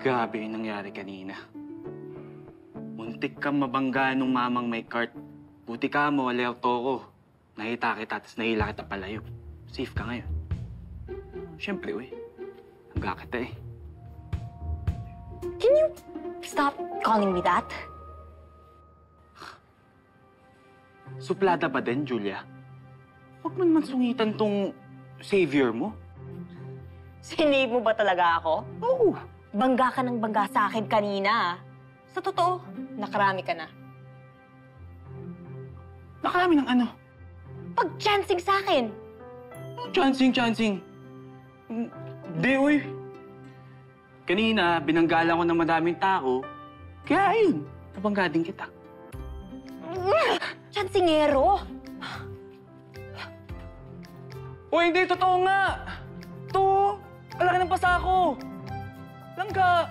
Grabe yung nangyari kanina. Muntik kang mabangga nung mamang may cart. Buti ka mo, alerto ko. Nakita kita, tapos nahila kita palayo. Safe ka ngayon. Siyempre, uy. Hangga kita eh. Can you stop calling me that? Suplada ba din, Julia? Huwag mo naman sungitan tong savior mo. Sinave mo ba talaga ako? Oo. Bangga ka ng bangga sa akin kanina. Sa totoo, nakarami ka na. Nakarami ng ano? Pag-chancing sa akin. Chancing. Hindi, uy. Kanina, binanggalan ko ng madaming tao. Kaya ayun, nabangga din kita. Chancingero! Uy, hindi, totoo nga. Ito, alaki ng pasa ko. Langga.